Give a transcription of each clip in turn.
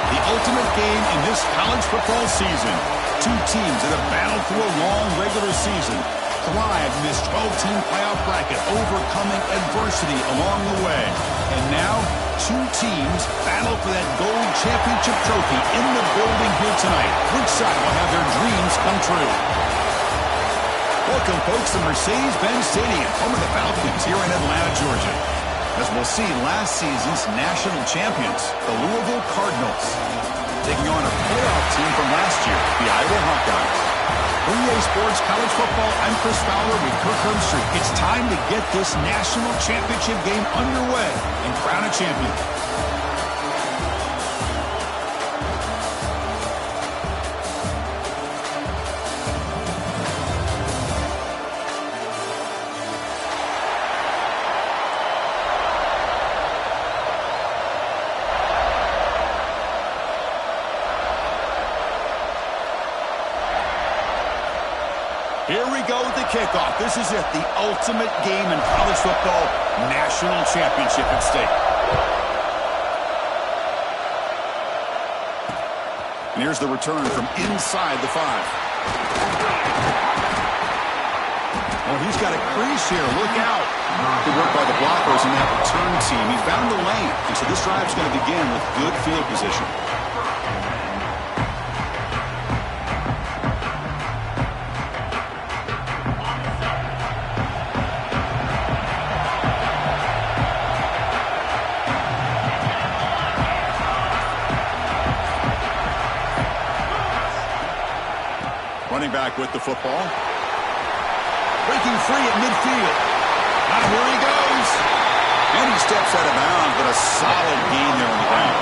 The ultimate game in this college football season. Two teams that have battled through a long regular season, thrived in this 12-team playoff bracket, overcoming adversity along the way. And now, two teams battle for that gold championship trophy in the building here tonight. Which side will have their dreams come true? Welcome, folks, to Mercedes-Benz Stadium, home of the Falcons here in Atlanta, Georgia. As we'll see, last season's national champions, the Louisville Cardinals, taking on a playoff team from last year, the Iowa Hawkeyes. For EA Sports College Football, I'm Chris Fowler with Kirk Herbstreit. It's time to get this national championship game underway and crown a champion. Here we go with the kickoff. This is it, the ultimate game in college football, national championship at stake. And here's the return from inside the 5. Oh, he's got a crease here. Look out. Good work by the blockers in that return team. He found the lane. And so this drive's going to begin with good field position. Running back with the football. Breaking free at midfield. Now here he goes. And he steps out of bounds, but a solid gain there on the ground.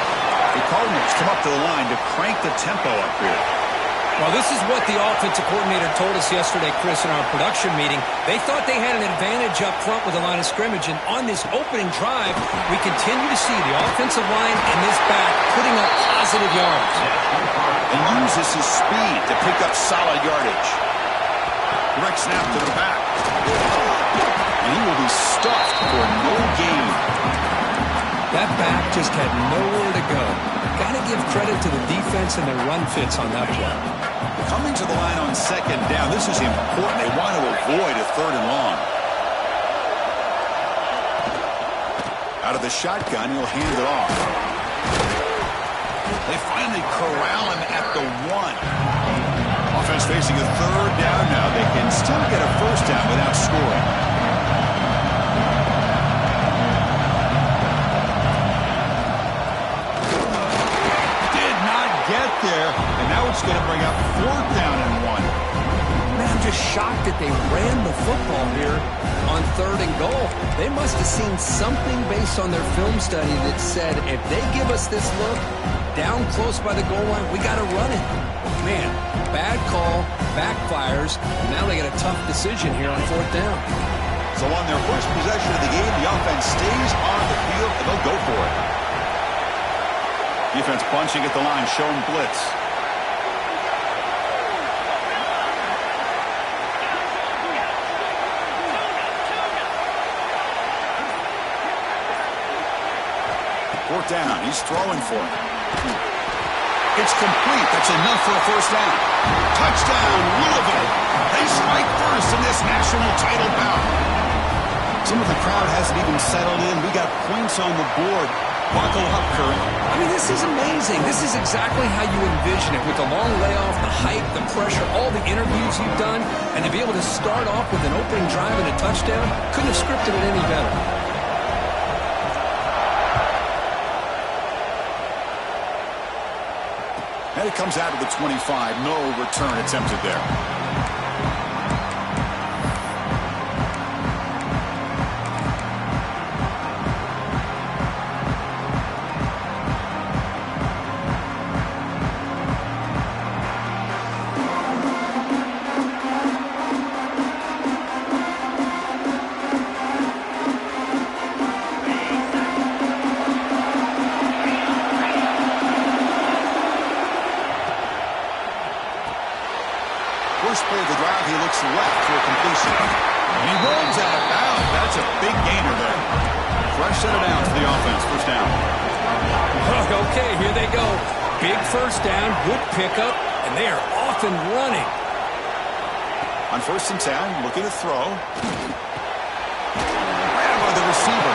The Cardinals come up to the line to crank the tempo up here. Well, this is what the offensive coordinator told us yesterday, Chris, in our production meeting. They thought they had an advantage up front with the line of scrimmage, and on this opening drive, we continue to see the offensive line and this back putting up positive yards. And uses his speed to pick up solid yardage. Direct snap to the back. And he will be stuffed for no gain. That back just had nowhere to go. Got to give credit to the defense and their run fits on that play. Coming to the line on second down, this is important. They want to avoid a 3rd and long. Out of the shotgun, he'll hand it off. They finally corral him at the 1. Offense facing a 3rd down now. They can still get a 1st down without scoring. Did not get there, and now it's going to bring up 4th down and 1. Man, I'm just shocked that they ran the football here on 3rd and goal. They must have seen something based on their film study that said, if they give us this look down close by the goal line, we got to run it. Man, bad call, backfires, and now they got a tough decision here on 4th down. So on their first possession of the game, the offense stays on the field, and they'll go for it. Defense bunching at the line, showing blitz. Fourth down, he's throwing for it. It's complete. That's enough for a 1st down. Touchdown, Louisville. They strike first in this national title bout. Some of the crowd hasn't even settled in. We got points on the board. Buckle up, Curry. I mean, this is amazing. This is exactly how you envision it, with the long layoff, the hype, the pressure, all the interviews you've done, and to be able to start off with an opening drive and a touchdown, couldn't have scripted it any better. And it comes out of the 25. No return attempted there. First play of the drive, he looks left for a completion. And he rolls out of bounds. That's a big gainer there. Fresh set of downs for the offense. 1st down. Okay, here they go. Big first down, good pickup, and they are off and running. On 1st and 10, looking to throw. Grab by the receiver.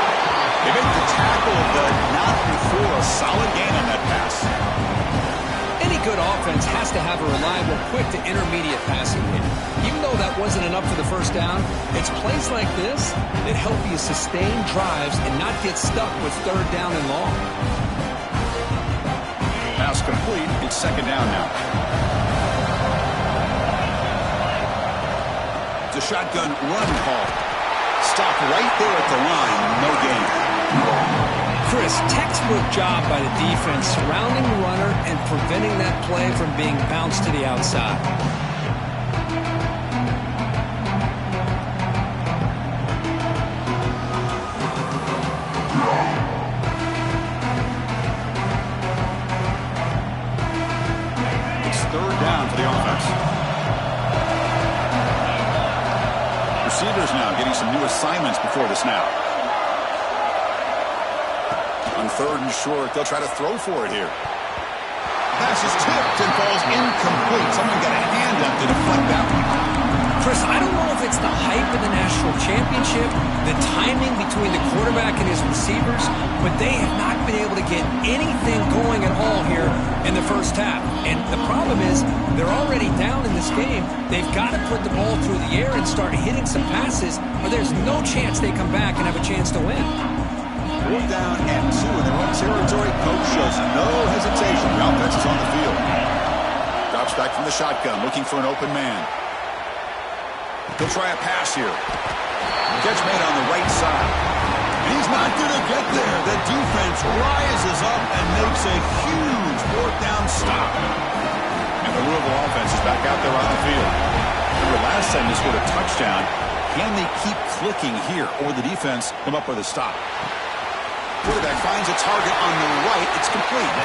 They make the tackle, but not before a solid gain on that pass. Any good offense has to have a reliable, quick to intermediate passing game. Even though that wasn't enough for the first down, it's plays like this that help you sustain drives and not get stuck with 3rd down and long. Pass complete. It's 2nd down now. It's a shotgun run call. Stop right there at the line. No gain. Chris, textbook job by the defense surrounding the runner and preventing that play from being bounced to the outside. It's 3rd down for the offense. Receivers now getting some new assignments before the snap. On 3rd and short, they'll try to throw for it here. Pass is tipped and falls incomplete. Someone got a hand up to deflect that one. Chris, I don't know if it's the hype of the national championship, the timing between the quarterback and his receivers, but they have not been able to get anything going at all here in the first half. And the problem is they're already down in this game. They've got to put the ball through the air and start hitting some passes, or there's no chance they come back and have a chance to win. 4th down and 2 in their own territory. Coach shows no hesitation. The offense is on the field. Drops back from the shotgun, looking for an open man. He'll try a pass here. Catch made on the right side. And he's not going to get there. The defense rises up and makes a huge 4th down stop. And the Louisville offense is back out there on the field. Remember, last time they scored a touchdown. Can they keep clicking here, or the defense come up with a stop? Quarterback finds a target on the right. It's complete.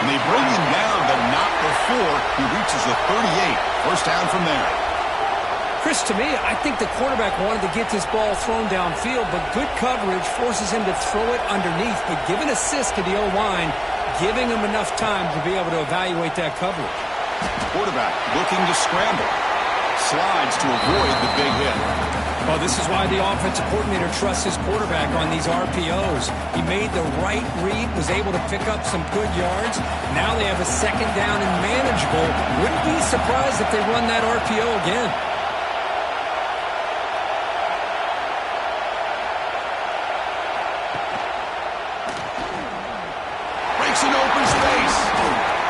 And they bring him down, but not before he reaches the 38. 1st down from there. Chris, to me, I think the quarterback wanted to get this ball thrown downfield, but good coverage forces him to throw it underneath. But give an assist to the O-line, giving him enough time to be able to evaluate that coverage. Quarterback looking to scramble. Slides to avoid the big hit. Well, this is why the offensive coordinator trusts his quarterback on these RPOs. He made the right read, was able to pick up some good yards. Now they have a 2nd down and manageable. Wouldn't be surprised if they run that RPO again. Breaks an open space.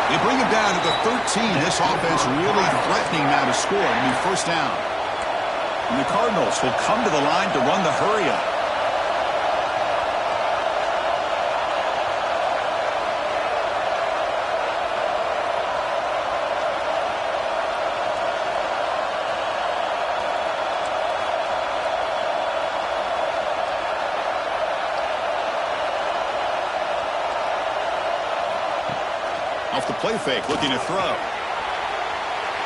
They bring him down to the 13. This offense really threatening now to score. I mean, 1st down. And the Cardinals will come to the line to run the hurry-up. Off the play fake, looking to throw.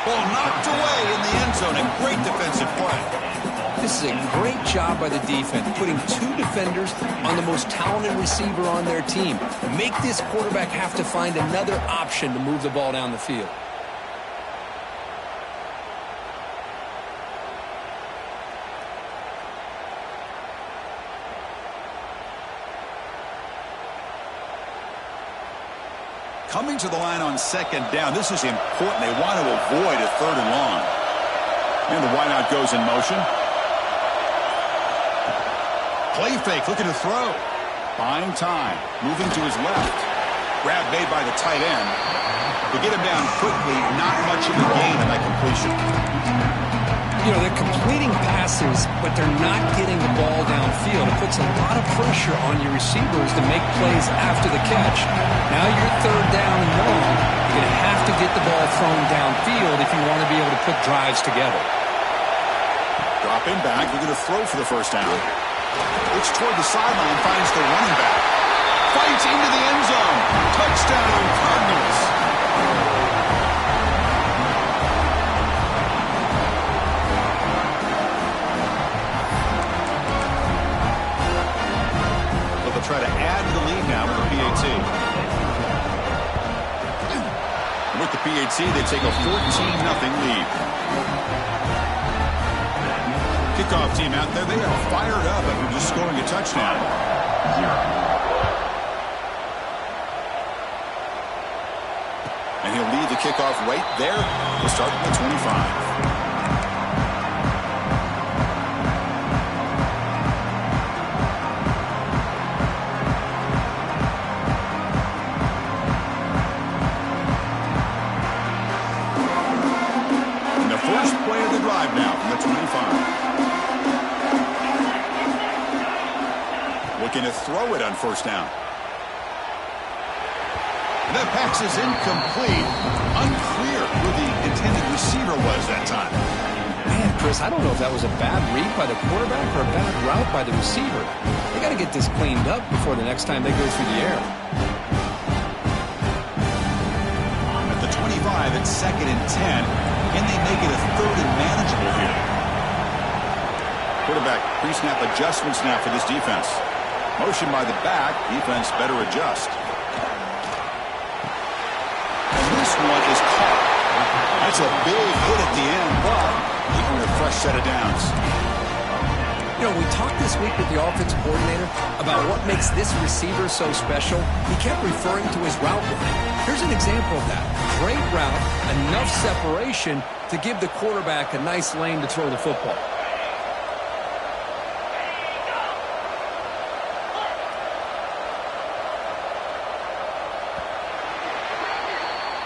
Ball knocked away in the end zone. A great defensive play. This is a great job by the defense, putting 2 defenders on the most talented receiver on their team. Make this quarterback have to find another option to move the ball down the field. Coming to the line on 2nd down. This is important. They want to avoid a 3rd and long. And the wideout goes in motion. Play fake, looking to throw. Buying time. Moving to his left. Grab made by the tight end. To get him down quickly, not much of a gain on that completion. You know, they're completing passes, but they're not getting the ball downfield. It puts a lot of pressure on your receivers to make plays after the catch. Now you're 3rd down and long. You're going to have to get the ball thrown downfield if you want to be able to put drives together. Dropping back, they're going to throw for the 1st down. Looks toward the sideline, finds the running back. Fights into the end zone. Touchdown, Cardinals. They'll try to add to the lead now with the PAT. With the PAT, they take a 14-0 lead. Kickoff team out there, they are fired up after just scoring a touchdown. And he'll lead the kickoff right there. We'll start at the 25. Now from the 25. Looking to throw it on first down. And that pass is incomplete. Unclear who the intended receiver was that time. Man, Chris, I don't know if that was a bad read by the quarterback or a bad route by the receiver. They got to get this cleaned up before the next time they go through the air. At the 25, it's 2nd and 10. Can they make it a 3rd and manageable here? Quarterback pre-snap adjustments now for this defense. Motion by the back. Defense better adjust. And this one is caught. That's a big hit at the end, but even a fresh set of downs. You know, we talked this week with the offensive coordinator about what makes this receiver so special. He kept referring to his route line. Here's an example of that. Great route, enough separation to give the quarterback a nice lane to throw the football.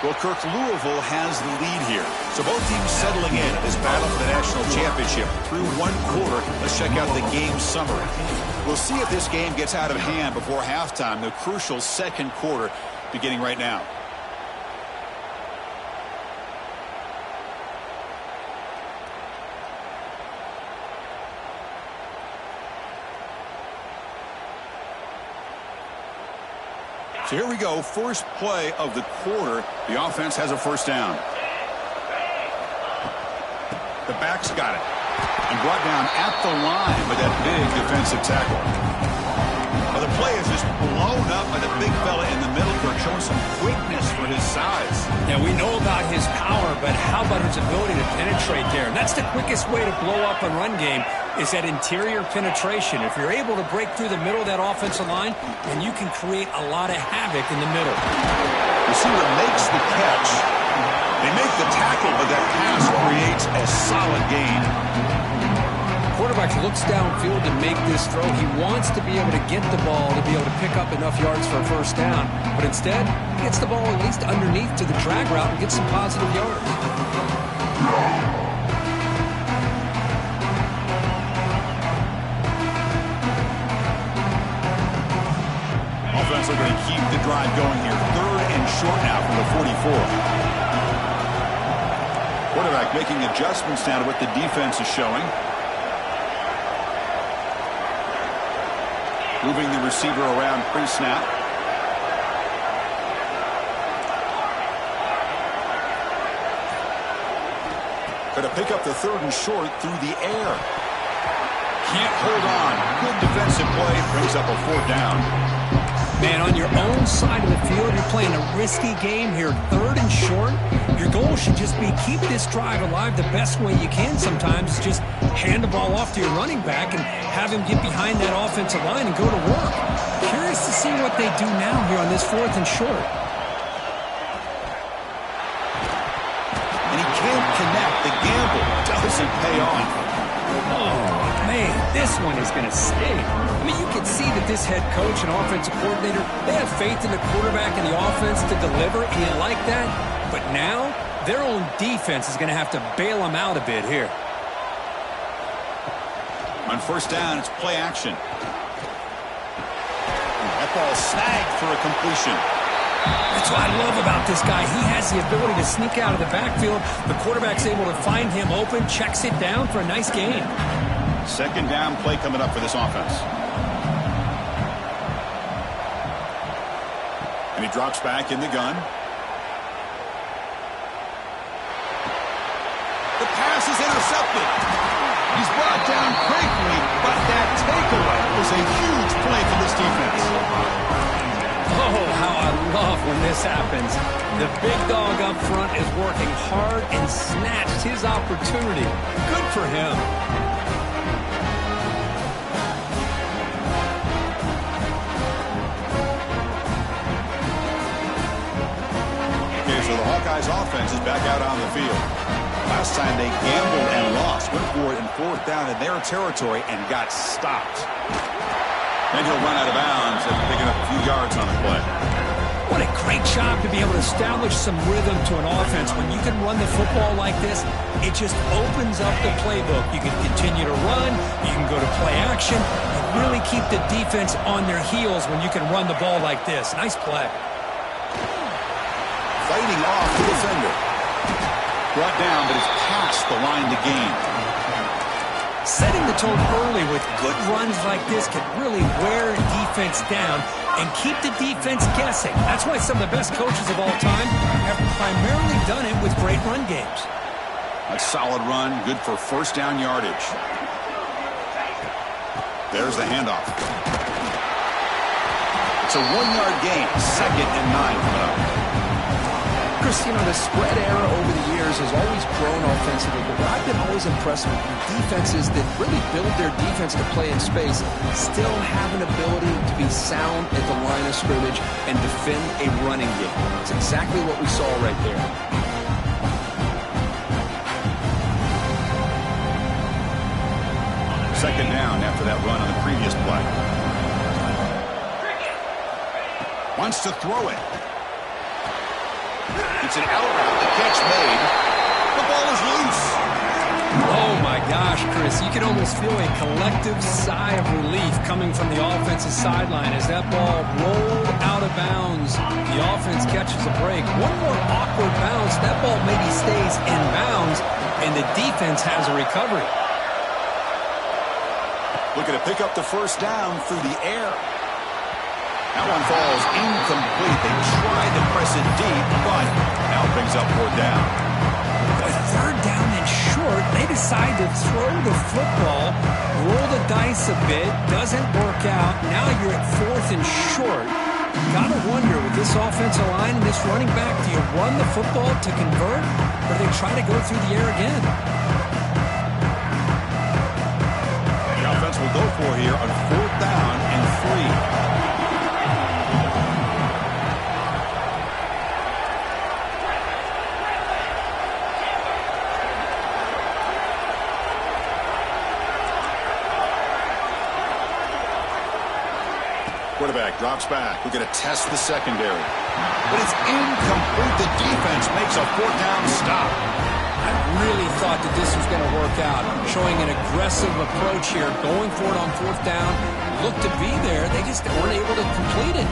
Well, Kirk, Louisville has the lead here. So both teams settling in this battle for the national championship through one quarter. Let's check out the game summary. We'll see if this game gets out of hand before halftime, the crucial second quarter beginning right now. So here we go, first play of the quarter. The offense has a first down. The back's got it. And brought down at the line by that big defensive tackle. Well, the play is just blown up by the big fella in the middle, Kirk, showing some quickness for his size. Yeah, we know about his power, but how about his ability to penetrate there? And that's the quickest way to blow up a run game, is that interior penetration. If you're able to break through the middle of that offensive line, then you can create a lot of havoc in the middle. Receiver makes the catch. They make the tackle, but that pass creates a solid gain. Quarterback looks downfield to make this throw. He wants to be able to get the ball to be able to pick up enough yards for a first down. But instead, he gets the ball at least underneath to the drag route and gets some positive yards. Offense are going to keep the drive going here. 3rd and short now from the 44. Quarterback making adjustments now to what the defense is showing. Moving the receiver around pre-snap. Going to pick up the 3rd and short through the air. Can't hold on. Good defensive play. Brings up a 4th down. Man, on your own side of the field, you're playing a risky game here. 3rd and short. Your goal should just be keep this drive alive the best way you can sometimes. Is just hand the ball off to your running back and have him get behind that offensive line and go to work. Curious to see what they do now here on this 4th and short. And he can't connect. The gamble doesn't pay off. Oh, man, this one is going to stay. I mean, you can see that this head coach and offensive coordinator, they have faith in the quarterback and the offense to deliver, and you like that. But now, their own defense is going to have to bail them out a bit here. On first down, it's play action. That ball snagged for a completion. That's what I love about this guy. He has the ability to sneak out of the backfield. The quarterback's able to find him open, checks it down for a nice gain. 2nd down play coming up for this offense. And he drops back in the gun. The pass is intercepted. He's brought down quickly, but that takeaway was a huge play for this defense. Oh, how I love when this happens. The big dog up front is working hard and snatched his opportunity. Good for him. Okay, so the Hawkeyes offense is back out on the field. Last time they gambled and lost, went for it in 4th down in their territory and got stopped. Then he'll run out of bounds after picking up a few yards on the play. What a great job to be able to establish some rhythm to an offense. When you can run the football like this, it just opens up the playbook. You can continue to run. You can go to play action. You really keep the defense on their heels when you can run the ball like this. Nice play. Fighting off the defender. Brought down, but it's past the line to gain. Setting the tone early with good runs like this can really wear defense down and keep the defense guessing. That's why some of the best coaches of all time have primarily done it with great run games. A solid run, good for 1st down yardage. There's the handoff. It's a 1-yard gain, 2nd and 9 coming up. Chris, you know, the spread era over the years has always grown offensively, but what I've been always impressed with defenses that really build their defense to play in space still have an ability to be sound at the line of scrimmage and defend a running game. It's exactly what we saw right there. 2nd down after that run on the previous play. Wants to throw it. It's an out route. The catch made. The ball is loose. Oh, my gosh, Chris. You can almost feel a collective sigh of relief coming from the offensive sideline as that ball rolled out of bounds. The offense catches a break. One more awkward bounce. That ball maybe stays in bounds, and the defense has a recovery. Looking to pick up the 1st down through the air. That one falls incomplete. They tried to press it deep, but now brings up 4th down. With 3rd down and short, they decide to throw the football, roll the dice a bit, doesn't work out. Now you're at 4th and short. Gotta wonder, with this offensive line and this running back, do you run the football to convert, or do they try to go through the air again? The offense will go for here on 4th down and 3. Quarterback drops back. We're going to test the secondary. But it's incomplete. The defense makes a 4th down stop. I really thought that this was going to work out. Showing an aggressive approach here. Going for it on 4th down. Looked to be there. They just weren't able to complete it.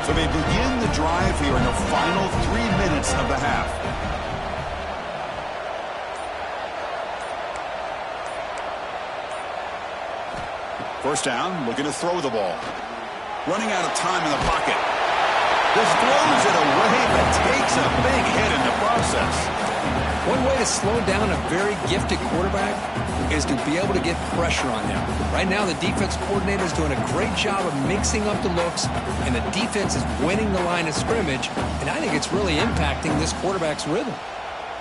So they begin the drive here in the final 3 minutes of the half. First down, looking to throw the ball. Running out of time in the pocket. Just throws it away, but takes a big hit in the process. One way to slow down a very gifted quarterback is to be able to get pressure on him. Right now, the defense coordinator is doing a great job of mixing up the looks, and the defense is winning the line of scrimmage, and I think it's really impacting this quarterback's rhythm.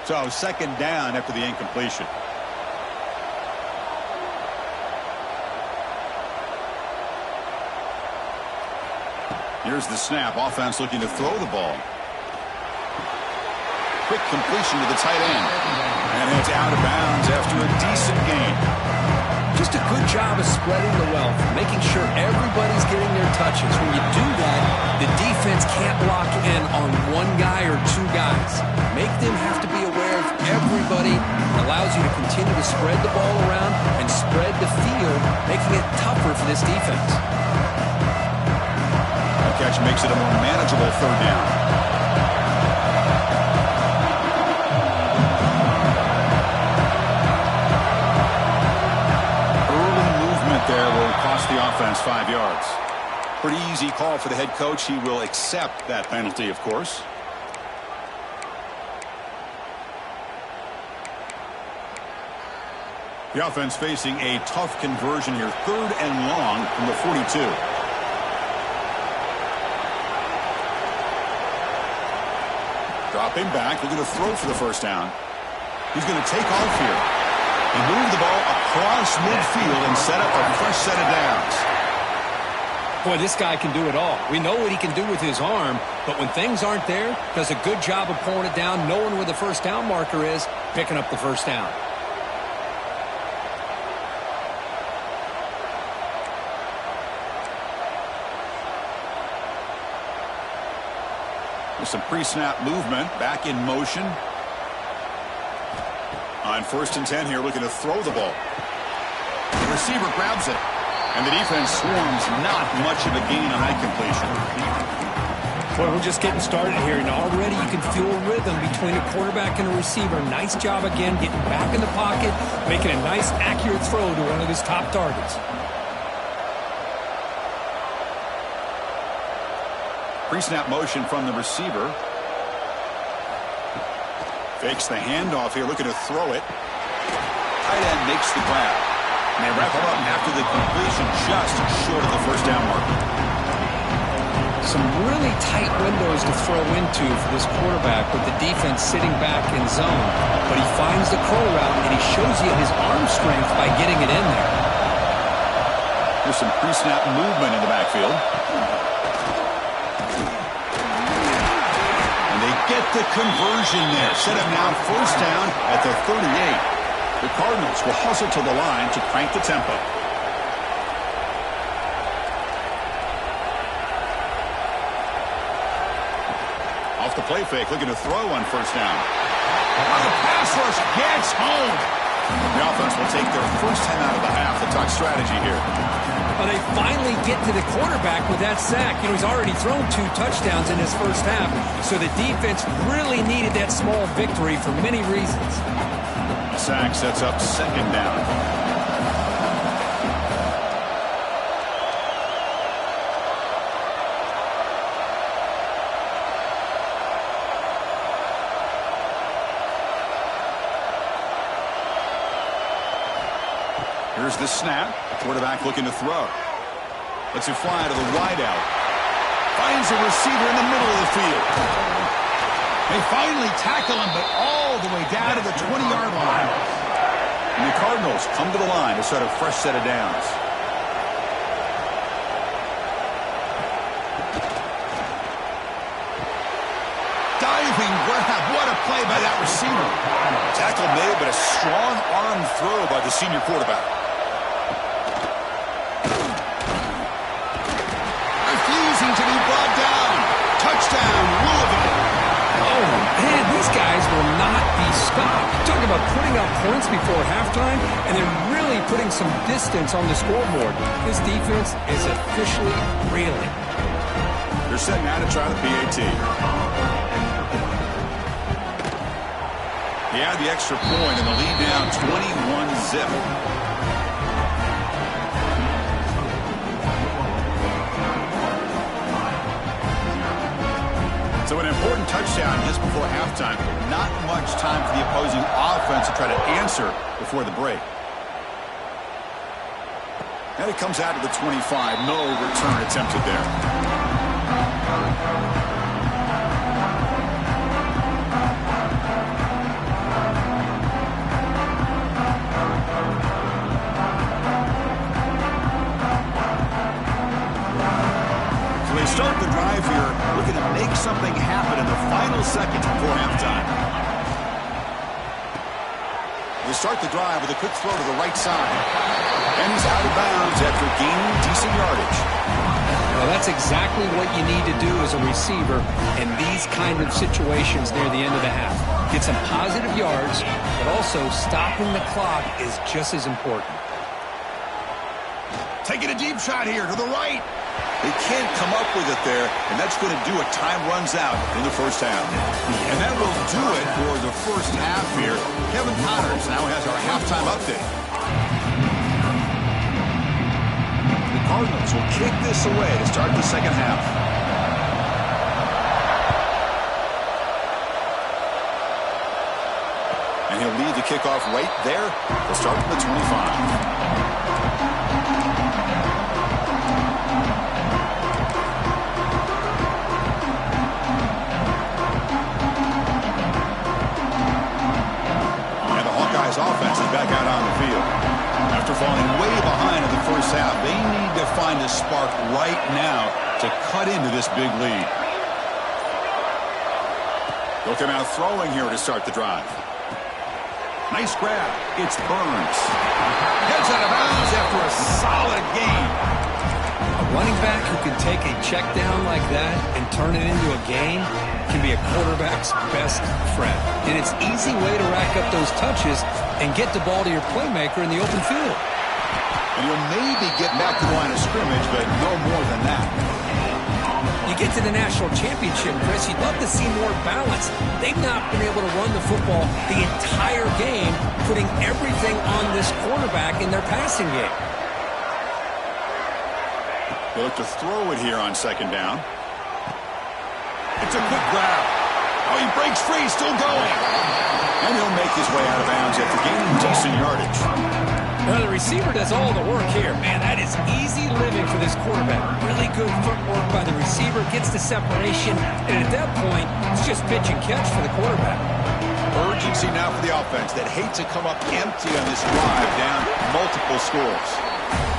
So 2nd down after the incompletion. Here's the snap. Offense looking to throw the ball. Quick completion to the tight end. And it's out of bounds after a decent gain. Just a good job of spreading the wealth, making sure everybody's getting their touches. When you do that, the defense can't lock in on one guy or 2 guys. Make them have to be aware of everybody. It allows you to continue to spread the ball around and spread the field, making it tougher for this defense. Catch makes it a more manageable 3rd down. Early movement there will cost the offense 5 yards. Pretty easy call for the head coach. He will accept that penalty, of course. The offense facing a tough conversion here. 3rd and long from the 42. Dropping back, looking to throw for the first down. He's going to take off here. He moved the ball across midfield and set up a fresh set of downs. Boy, this guy can do it all. We know what he can do with his arm, but when things aren't there, does a good job of pulling it down, knowing where the first down marker is, picking up the first down. There's some pre-snap movement, back in motion. On 1st and 10 here, looking to throw the ball. The receiver grabs it, and the defense swarms. Not much of a gain on that completion. Boy, we're just getting started here, and already you can feel a rhythm between a quarterback and a receiver. Nice job again, getting back in the pocket, making a nice, accurate throw to one of his top targets. Pre-snap motion from the receiver. Fakes the handoff here, looking to throw it. Tight end makes the grab. And they wrap it up after the completion, just short of the first down marker. Some really tight windows to throw into for this quarterback with the defense sitting back in zone. But he finds the curl route, and he shows you his arm strength by getting it in there. There's some pre-snap movement in the backfield. Get the conversion there. Set up now first down at the 38. The Cardinals will hustle to the line to crank the tempo. Off the play fake, looking to throw on first down. The pass rush gets home. The offense will take their first 10 out of the half. The talk strategy here. Well, they finally get to the quarterback with that sack. You know, he's already thrown 2 touchdowns in his first half, so the defense really needed that small victory for many reasons. The sack sets up second down. Here's the snap. Quarterback looking to throw. Lets it fly to the wideout. Finds a receiver in the middle of the field. They finally tackle him, but all the way down to the 20-yard line. And the Cardinals come to the line to set a fresh set of downs. Diving grab. What a play by that receiver. Tackle made, but a strong arm throw by the senior quarterback. To be brought down. Touchdown, Louisville. Oh, man, these guys will not be stopped. Talking about putting up points before halftime, and they're really putting some distance on the scoreboard. This defense is officially reeling. They're setting out to try the PAT. He had the extra point and the lead down 21-zip. So an important touchdown just before halftime. Not much time for the opposing offense to try to answer before the break. And it comes out to the 25. No return attempted there. Start the drive here, looking to make something happen in the final seconds before halftime. They start the drive with a quick throw to the right side. And he's out of bounds after gaining decent yardage. Well, that's exactly what you need to do as a receiver in these kind of situations near the end of the half. Get some positive yards, but also stopping the clock is just as important. Taking a deep shot here to the right. They can't come up with it there, and that's going to do it. Time runs out in the first half. And that will do it for the first half here. Kevin Connors now has our halftime update. The Cardinals will kick this away to start the second half. And he'll lead the kickoff right there to start from the 25. is back out on the field. After falling way behind in the first half, they need to find a spark right now to cut into this big lead. They'll come out throwing here to start the drive. Nice grab. It's Burns. Heads out of bounds after a solid gain. A running back who can take a check down like that and turn it into a gain can be a quarterback's best friend. And it's an easy way to rack up those touches and get the ball to your playmaker in the open field. And you'll maybe get back to the line of scrimmage, but no more than that. You get to the national championship, Chris, you'd love to see more balance. They've not been able to run the football the entire game, putting everything on this quarterback in their passing game. They look to throw it here on second down. It's a quick grab. Oh, he breaks free, still going. And he'll make his way out of bounds after gaining decent yardage. Well, the receiver does all the work here. Man, that is easy living for this quarterback. Really good footwork by the receiver, gets the separation, and at that point, it's just pitch and catch for the quarterback. Urgency now for the offense that hate to come up empty on this drive down multiple scores.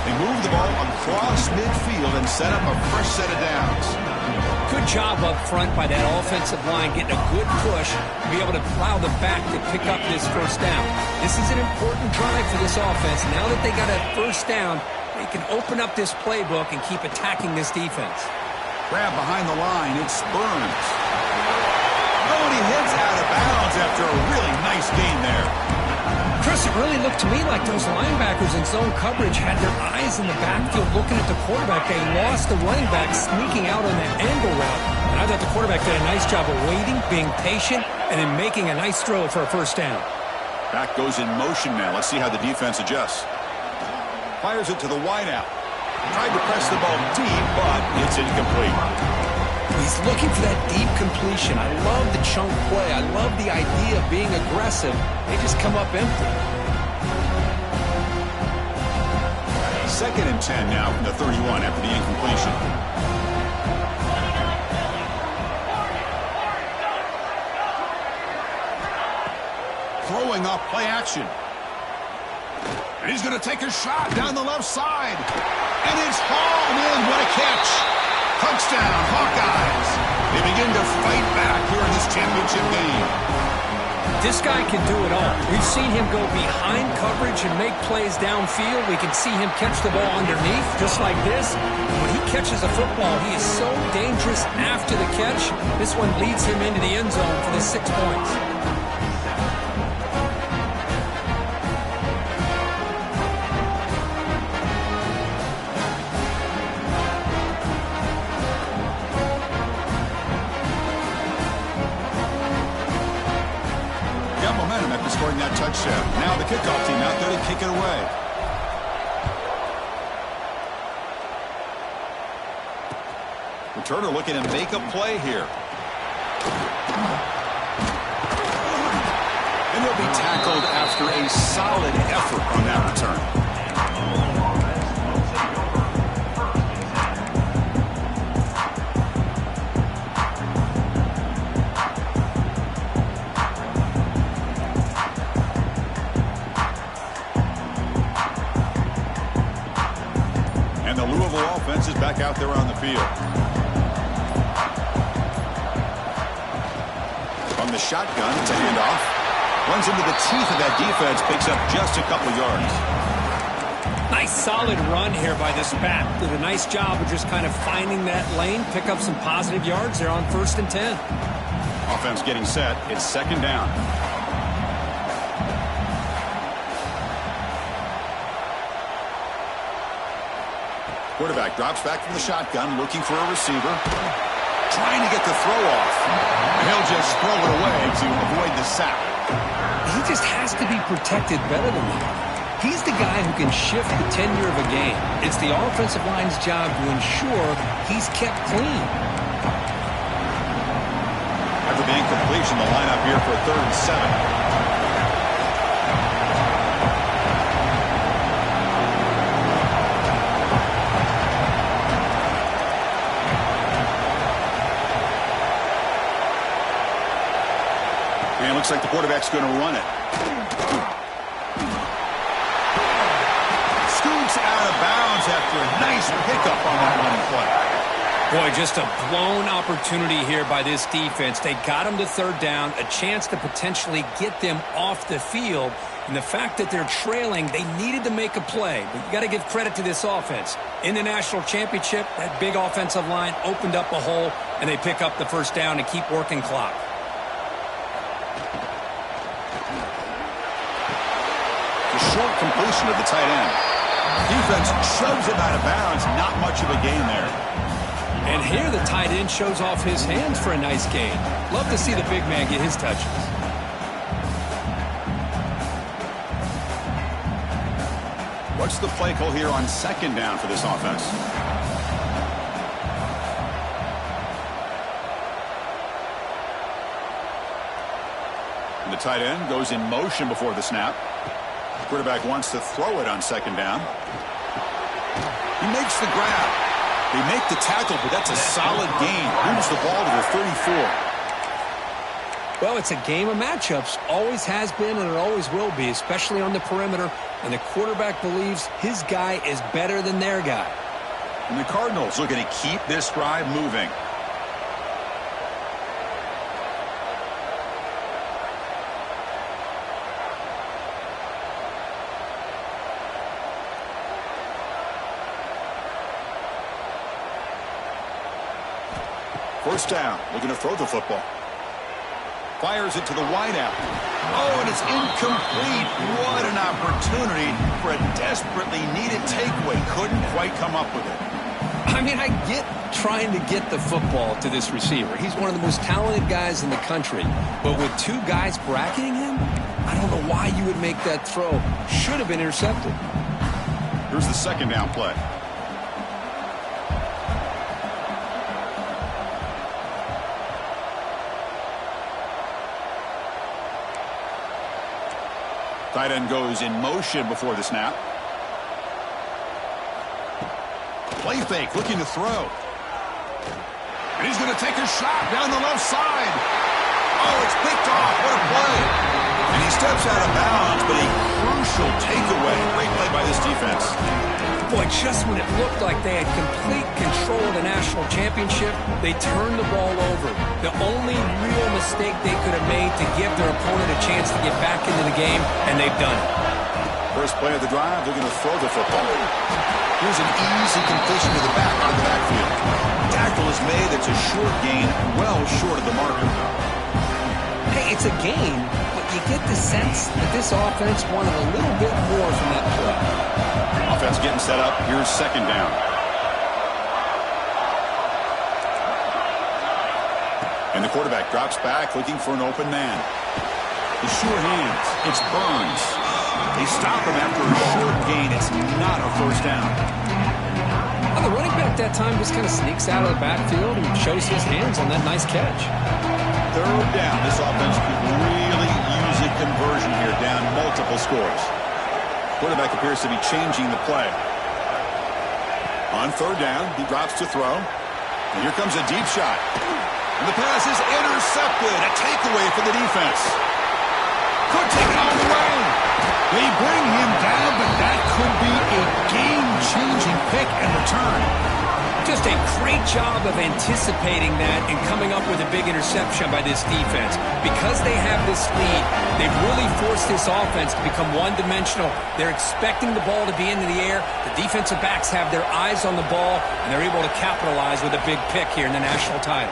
They move the ball across midfield and set up a fresh set of downs. Good job up front by that offensive line, getting a good push to be able to plow the back to pick up this first down. This is an important drive for this offense. Now that they got a first down, they can open up this playbook and keep attacking this defense. Grab behind the line, it's Burns. Oh, and he heads out of bounds after a really nice gain there. Chris, it really looked to me like those linebackers in zone coverage had their eyes in the backfield looking at the quarterback. They lost the running back sneaking out on that angle route. And I thought the quarterback did a nice job of waiting, being patient, and then making a nice throw for a first down. Back goes in motion now. Let's see how the defense adjusts. Fires it to the wideout. Tried to press the ball deep, but it's incomplete. He's looking for that deep completion. I love the chunk play. I love the idea of being aggressive. They just come up empty. 2nd and 10 now from the 31 after the incompletion. Throwing off play action. And he's going to take a shot down the left side. And it's hauled in. What a catch. Touchdown, Hawkeyes. They begin to fight back here in this championship game. This guy can do it all. We've seen him go behind coverage and make plays downfield. We can see him catch the ball underneath, just like this. When he catches a football, he is so dangerous after the catch. This one leads him into the end zone for the 6 points. Scoring that touchdown. Now the kickoff team out there to kick it away. Returner looking to make a play here. And he'll be tackled after a solid effort on that return. Offense is back out there on the field. From the shotgun, it's a handoff. Runs into the teeth of that defense, picks up just a couple yards. Nice solid run here by this back. Did a nice job of just kind of finding that lane, pick up some positive yards. They're on 1st and 10. Offense getting set. It's 2nd down. Quarterback drops back from the shotgun, looking for a receiver. Trying to get the throw off. And he'll just throw it away to avoid the sack. He just has to be protected better than that. He's the guy who can shift the tenure of a game. It's the offensive line's job to ensure he's kept clean. After the incompletion, the lineup here for 3rd and 7. Looks like the quarterback's going to run it. scores after a nice pickup on that running play. Boy, just a blown opportunity here by this defense. They got him to third down, a chance to potentially get them off the field. And the fact that they're trailing, they needed to make a play. But you got to give credit to this offense. In the national championship, that big offensive line opened up a hole, and they pick up the first down to keep working clock. The short completion of the tight end. Defense shoves him out of bounds. Not much of a gain there. And here the tight end shows off his hands for a nice gain. Love to see the big man get his touches. What's the play call here on second down for this offense? And the tight end goes in motion before the snap. The quarterback wants to throw it on second down. He makes the grab. They make the tackle, but that's a solid gain. Moves the ball to the 34. Well, it's a game of matchups. Always has been, and it always will be, especially on the perimeter. And the quarterback believes his guy is better than their guy. And the Cardinals looking to keep this drive moving. First down, looking to throw the football. Fires it to the wideout. Oh, and it's incomplete. What an opportunity for a desperately needed takeaway. Couldn't quite come up with it. I mean, I get trying to get the football to this receiver. He's one of the most talented guys in the country. But with two guys bracketing him, I don't know why you would make that throw. Should have been intercepted. Here's the second down play. Tight end goes in motion before the snap. Play fake, looking to throw. And he's going to take a shot down the left side. Oh, it's picked off. What a play. And he steps out of bounds, but a crucial takeaway. Great play by this defense. Boy, just when it looked like they had complete control of the national championship, they turned the ball over. The only real mistake they could have made to give their opponent a chance to get back into the game, and they've done it. First play of the drive, they're going to throw the football. Here's an easy completion to the back out of the backfield. Tackle is made. It's a short gain, well short of the marker. Hey, it's a gain, but you get the sense that this offense wanted a little bit more from that play. Offense getting set up. Here's second down. And the quarterback drops back looking for an open man. The sure hands. It's Burns. They stop him after a short gain. It's not a first down. Well, the running back that time just kind of sneaks out of the backfield and shows his hands on that nice catch. Third down. This offense could really use a conversion here, down multiple scores. Quarterback appears to be changing the play. On third down, he drops to throw. And here comes a deep shot. And the pass is intercepted. A takeaway for the defense. Could take it all the way. They bring him down, but that could be a game-changing pick and return. Just a great job of anticipating that and coming up with a big interception by this defense. Because they have this lead, they've really forced this offense to become one-dimensional. They're expecting the ball to be into the air. The defensive backs have their eyes on the ball, and they're able to capitalize with a big pick here in the national title.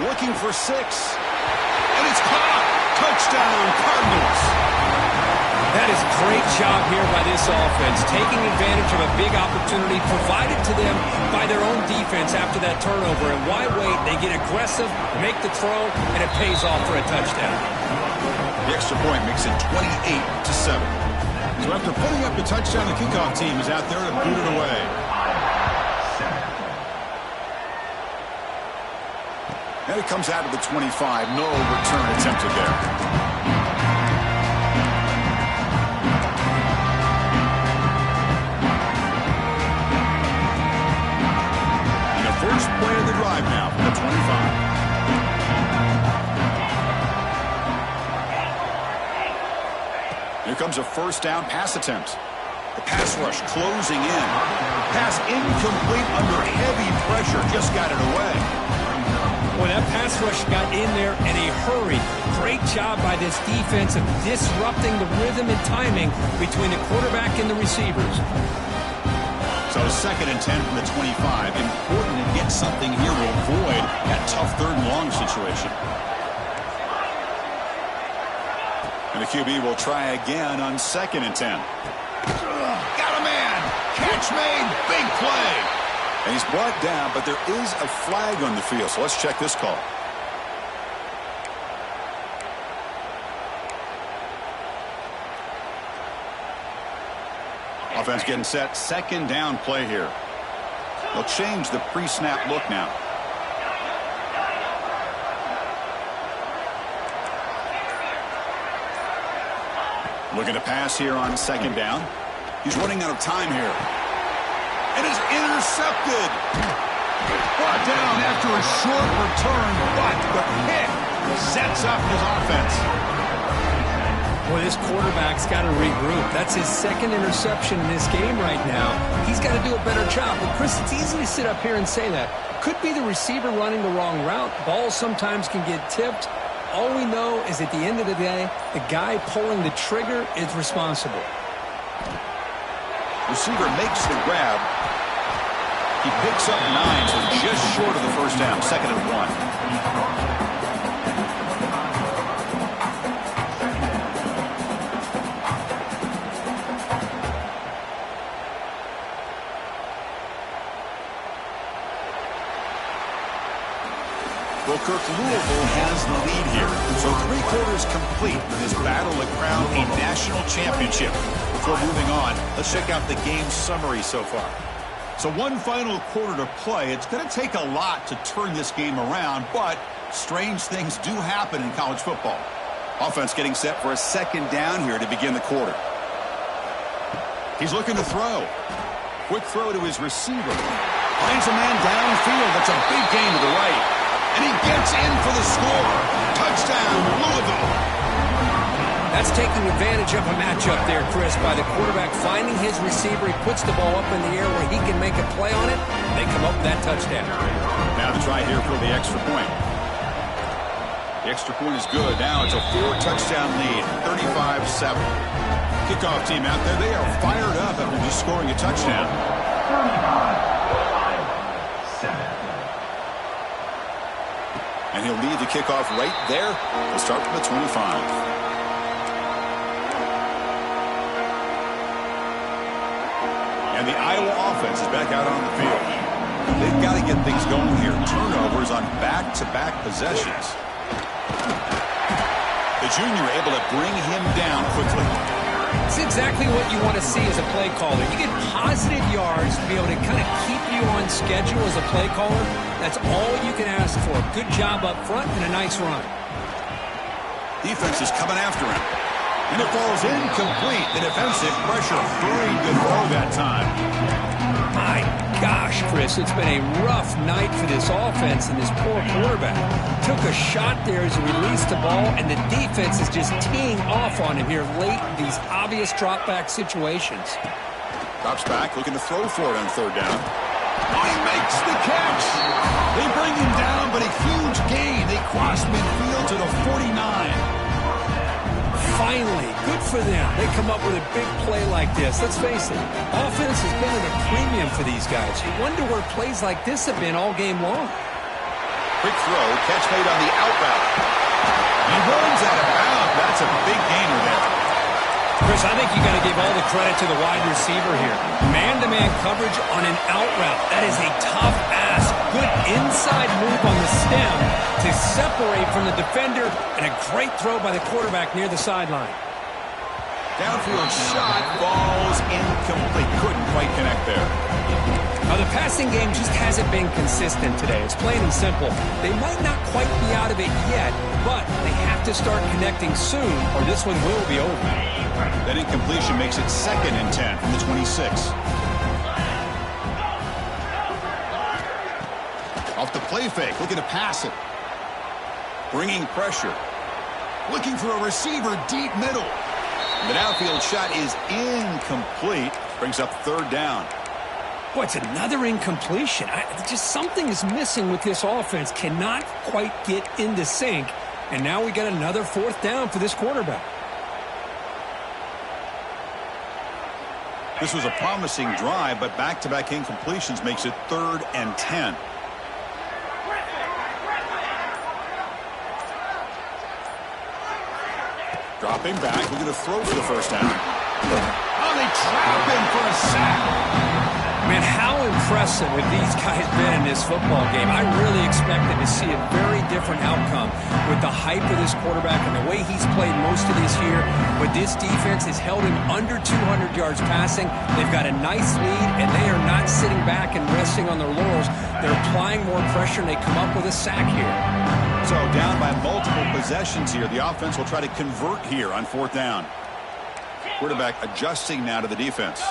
Looking for 6. And it's caught. Touchdown, Cardinals. That is a great job here by this offense, taking advantage of a big opportunity provided to them by their own defense after that turnover. And why wait? They get aggressive, make the throw, and it pays off for a touchdown. The extra point makes it 28-7. So after putting up the touchdown, the kickoff team is out there to boot it away. And it comes out of the 25. No return attempted there. First play of the drive now from the 25. Here comes a first down pass attempt. The pass rush closing in. Pass incomplete under heavy pressure. Just got it away. Well, that pass rush got in there in a hurry. Great job by this defense of disrupting the rhythm and timing between the quarterback and the receivers. So 2nd and 10 from the 25. Important to get something here to avoid that tough 3rd and long situation. And the QB will try again on 2nd and 10. Got a man. Catch made. Big play. And he's brought down, but there is a flag on the field. So let's check this call. Offense getting set. 2nd down play here. They'll change the pre-snap look now. Looking to pass here on 2nd down. He's running out of time here. And is intercepted. Brought down after a short return, but the hit sets up his offense. Boy, this quarterback's got to regroup. That's his 2nd interception in this game right now. He's got to do a better job. But, Chris, it's easy to sit up here and say that. Could be the receiver running the wrong route. Balls sometimes can get tipped. All we know is at the end of the day, the guy pulling the trigger is responsible. Receiver makes the grab. He picks up 9, so just short of the 1st down. 2nd and 1. Well, Kirk, Louisville has the lead here. So 3 quarters complete in this battle to crown a national championship. Before moving on, let's check out the game summary so far. So 1 final quarter to play. It's going to take a lot to turn this game around, but strange things do happen in college football. Offense getting set for a 2nd down here to begin the quarter. He's looking to throw. Quick throw to his receiver. Finds a man downfield. That's a big gain to the right. And he gets in for the score. Touchdown, Louisville. That's taking advantage of a matchup there, Chris, by the quarterback finding his receiver. He puts the ball up in the air where he can make a play on it. They come up with that touchdown. Now to try here for the extra point. The extra point is good. Now it's a 4-touchdown lead, 35-7. Kickoff team out there, they are fired up after just scoring a touchdown. 35-7. And he'll lead the kickoff right there. We'll start from the 25. And the Iowa offense is back out on the field. They've got to get things going here. Turnovers on back-to-back possessions. The junior able to bring him down quickly. It's exactly what you want to see as a play caller. You get positive yards to be able to kind of keep you on schedule as a play caller. That's all you can ask for. Good job up front and a nice run. Defense is coming after him. And it falls incomplete. The defensive pressure. Very good throw that time. My gosh, Chris, it's been a rough night for this offense and this poor quarterback. Took a shot there as he released the ball, and the defense is just teeing off on him here late in these obvious drop-back situations. Drops back, looking to throw for it on 3rd down. Oh, he makes the catch. They bring him down, but a huge gain. They cross midfield to the 49. Finally, good for them. They come up with a big play like this. Let's face it, offense has been at a premium for these guys. You wonder where plays like this have been all game long. Quick throw, catch made on the out route. He runs out of bounds. That's a big gainer there. Chris, I think you got to give all the credit to the wide receiver here. Man-to-man coverage on an out route. That is a tough ask. Good inside move on the stem to separate from the defender, and a great throw by the quarterback near the sideline. Downfield shot falls incomplete. Couldn't quite connect there. Now, the passing game just hasn't been consistent today. It's plain and simple. They might not quite be out of it yet, but they have to start connecting soon, or this one will be over. That incompletion makes it 2nd and 10 from the 26. Off the play fake, looking to pass it. Bringing pressure. Looking for a receiver deep middle. The downfield shot is incomplete. Brings up third down. Boy, it's another incompletion. Just something is missing with this offense. Cannot quite get into sync. And now we got another fourth down for this quarterback. This was a promising drive, but back-to-back incompletions makes it 3rd and 10. Dropping back, looking to throw for the first down. Oh, they trap him for a sack. Man, how impressive have these guys been in this football game? I really expected to see a very different outcome with the hype of this quarterback and the way he's played most of this year. But this defense has held him under 200 yards passing. They've got a nice lead, and they are not sitting back and resting on their laurels. They're applying more pressure, and they come up with a sack here. So down by multiple possessions here. The offense will try to convert here on 4th down. Quarterback adjusting now to the defense.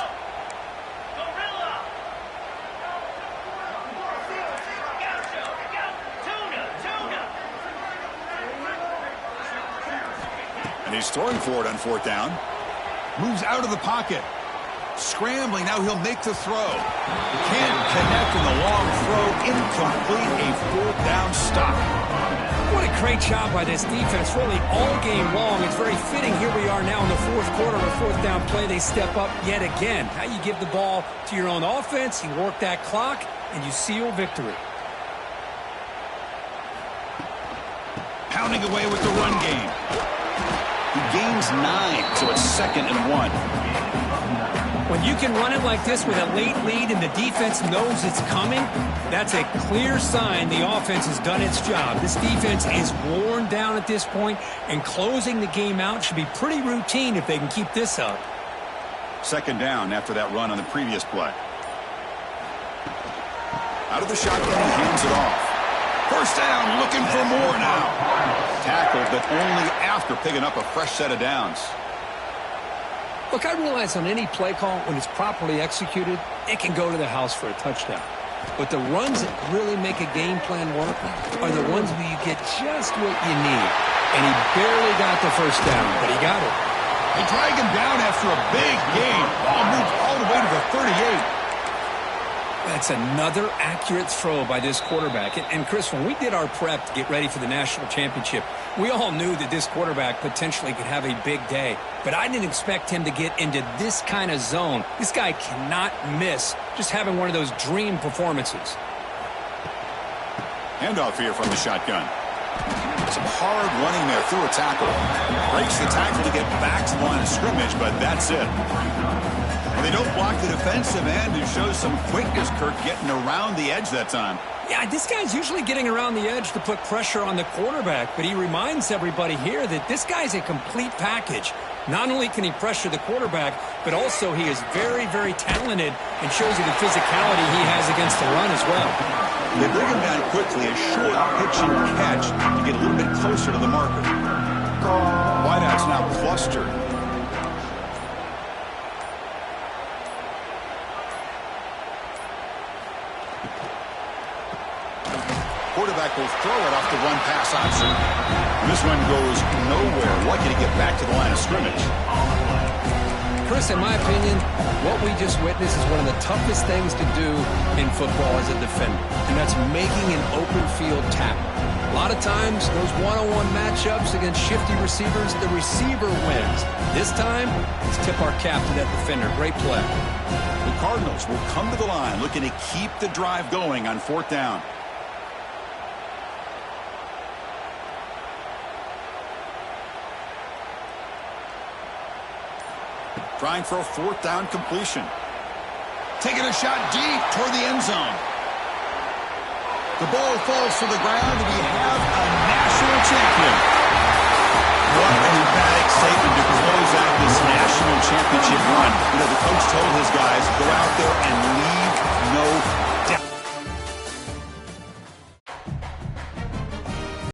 And he's throwing for it on 4th down. Moves out of the pocket. Scrambling, now he'll make the throw. Can't connect in the long throw. Incomplete, a 4th down stop. What a great job by this defense, really all game long. It's very fitting. Here we are now in the 4th quarter of a 4th down play. They step up yet again. How you give the ball to your own offense, you work that clock, and you seal victory. Pounding away with the run game. He gains 9, so it's 2nd and 1. When you can run it like this with a late lead and the defense knows it's coming, that's a clear sign the offense has done its job. This defense is worn down at this point, and closing the game out should be pretty routine if they can keep this up. 2nd down after that run on the previous play. Out of the shotgun, he hands it off. First down, looking for more now. Tackled, but only after picking up a fresh set of downs. Look, I realize on any play call, when it's properly executed, it can go to the house for a touchdown. But the runs that really make a game plan work are the ones where you get just what you need. And he barely got the first down, but he got it. They drag him down after a big gain. Ball moved all the way to the 38. That's another accurate throw by this quarterback. And Chris, when we did our prep to get ready for the national championship, we all knew that this quarterback potentially could have a big day. But I didn't expect him to get into this kind of zone. This guy cannot miss just having one of those dream performances. Handoff here from the shotgun. Some hard running there through a tackle. Breaks the tackle to get back to the line of scrimmage, but that's it. They don't block the defensive end, who shows some quickness, Kirk, getting around the edge that time. Yeah, this guy's usually getting around the edge to put pressure on the quarterback, but he reminds everybody here that this guy's a complete package. Not only can he pressure the quarterback, but also he is very, very talented and shows you the physicality he has against the run as well. They bring him down quickly, a short pitch and catch to get a little bit closer to the marker. Wideout's now clustered. Quarterback will throw it off the run-pass option. This one goes nowhere. Lucky to get back to the line of scrimmage. Chris, in my opinion, what we just witnessed is one of the toughest things to do in football as a defender, and that's making an open field tackle. A lot of times, those one-on-one matchups against shifty receivers, the receiver wins. This time, let's tip our cap to that defender. Great play. The Cardinals will come to the line looking to keep the drive going on 4th down. Trying for a 4th down completion. Taking a shot deep toward the end zone. The ball falls to the ground, and we have a national champion. What an emphatic statement to close out this national championship run. You know, the coach told his guys, go out